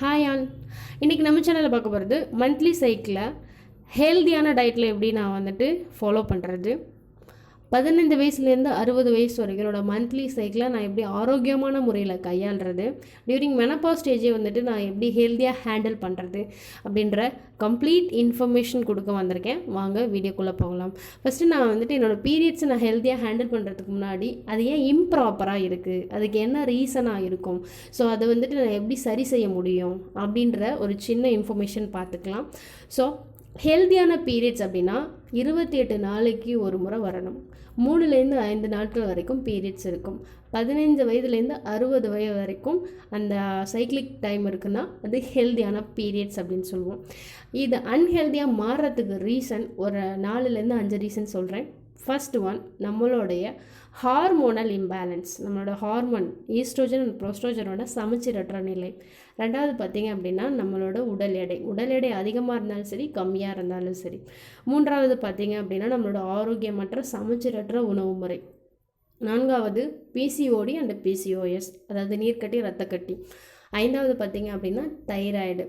Hi all. இன்றைக்கி நம்ம சேனலில் பார்க்க போகிறது மந்த்லி சைக்கிளில் ஹெல்த்தியான டயட்டில் எப்படி நான் வந்துட்டு ஃபாலோ பண்ணுறது, 15 வயசுலேருந்து 60 வயசு வரைக்கும் என்னோட மந்த்லி சைக்கிளை நான் எப்படி ஆரோக்கியமான முறையில் கையாளுறது, டியூரிங் மெனப்பாஸ் ஸ்டேஜை வந்துட்டு நான் எப்படி ஹெல்த்தியாக ஹேண்டில் பண்ணுறது அப்படின்ற கம்ப்ளீட் இன்ஃபர்மேஷன் கொடுக்க வந்திருக்கேன். வாங்க வீடியோக்குள்ளே போகலாம். ஃபஸ்ட்டு நான் வந்துட்டு என்னோடய பீரியட்ஸை நான் ஹெல்த்தியாக ஹேண்டில் பண்ணுறதுக்கு முன்னாடி அது ஏன் இம்ப்ராப்பராக இருக்குது, அதுக்கு என்ன ரீசனாக இருக்கும், ஸோ அதை வந்துட்டு நான் எப்படி சரி செய்ய முடியும் அப்படின்ற ஒரு சின்ன இன்ஃபர்மேஷன் பார்த்துக்கலாம். ஸோ ஹெல்த்தியான பீரியட்ஸ் அப்படின்னா 28 நாளைக்கு ஒரு முறை வரணும். 3லேருந்து 5 நாட்கள் வரைக்கும் பீரியட்ஸ் இருக்கும். 15 வயதுலேருந்து 60 வயது வரைக்கும் அந்த சைக்கிளிக் டைம் இருக்குன்னா அது ஹெல்த்தியான பீரியட்ஸ் அப்படின்னு சொல்லுவோம். இது அன்ஹெல்த்தியாக மாறுறதுக்கு ரீசன் ஒரு 4லேருந்து 5 ரீசன் சொல்கிறேன். ஃபர்ஸ்ட் ஒன், நம்மளுடைய ஹார்மோனல் இம்பேலன்ஸ், நம்மளோட ஹார்மோன் ஈஸ்ட்ரோஜன் அண்ட் ப்ரோஸ்ட்ரோஜனோட சமச்சீரற்ற நிலை. ரெண்டாவது பார்த்திங்க அப்படின்னா நம்மளோட உடல் எடை அதிகமாக இருந்தாலும் சரி, கம்மியாக இருந்தாலும் சரி. மூன்றாவது பார்த்திங்க அப்படின்னா நம்மளோட ஆரோக்கியமற்ற சமச்சீரற்ற உணவு முறை. நான்காவது பிசிஓடி அண்ட் பிசிஓஎஸ், அதாவது நீர்க்கட்டி இரத்தக்கட்டி. ஐந்தாவது பார்த்திங்க அப்படின்னா தைராய்டு.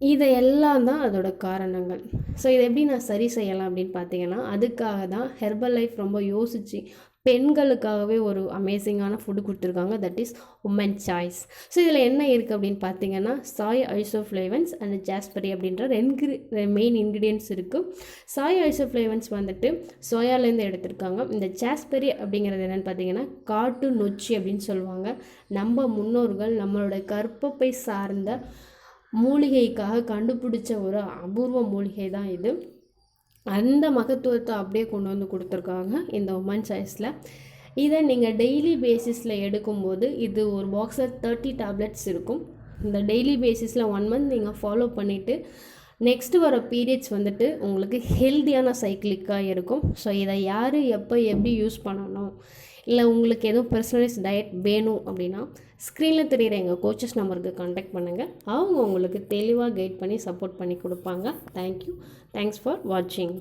இதையெல்லாம் தான் அதோட காரணங்கள். ஸோ இதை எப்படி நான் சரி செய்யலாம் அப்படின்னு பார்த்தீங்கன்னா, அதுக்காக தான் ஹெர்பல் லைஃப் ரொம்ப யோசித்து பெண்களுக்காகவே ஒரு அமேசிங்கான ஃபுட்டு கொடுத்துருக்காங்க, that is woman choice. So இதில் என்ன இருக்குது அப்படின்னு பார்த்தீங்கன்னா, சாய் ஐசோஃப்ளேவன்ஸ் அண்ட் ஜாஸ்பரி அப்படின்ற மெயின் இன்க்ரீடியன்ட்ஸ் இருக்குது. சாய் ஐசோஃப்ளேவன்ஸ் வந்துட்டு சோயாலேருந்து எடுத்திருக்காங்க. இந்த ஜாஸ்பரி அப்படிங்கிறது என்னென்னு பார்த்தீங்கன்னா காட்டு நொச்சி அப்படின்னு சொல்லுவாங்க. நம்ம முன்னோர்கள் நம்மளோட கர்ப்பப்பை சார்ந்த மூலிகைக்காக கண்டுபிடிச்ச ஒரு அபூர்வ மூலிகை தான் இது. அந்த மகத்துவத்தை அப்படியே கொண்டு வந்து கொடுத்துருக்காங்க இந்த உமன் சாய்ஸில். இதை நீங்கள் டெய்லி பேசிஸில் எடுக்கும்போது இது ஒரு பாக்ஸில் 30 டேப்லெட்ஸ் இருக்கும். இந்த டெய்லி பேசிஸில் 1 மந்த் நீங்கள் ஃபாலோ பண்ணிவிட்டு நெக்ஸ்ட்டு வர பீரியட்ஸ் வந்துட்டு உங்களுக்கு ஹெல்த்தியான சைக்கிளிக்காக இருக்கும். ஸோ இதை யார் எப்போ எப்படி யூஸ் பண்ணணும், இல்லை உங்களுக்கு எதுவும் பர்சனலைஸ் டயட் வேணும் அப்படின்னா ஸ்க்ரீனில் தெரிகிற எங்கள் கோச்சஸ் நம்பருக்கு கான்டாக்ட் பண்ணுங்கள். அவங்க உங்களுக்கு தெளிவாக கைட் பண்ணி சப்போர்ட் பண்ணி கொடுப்பாங்க. தேங்க்யூ. தேங்க்ஸ் ஃபார் வாட்சிங்.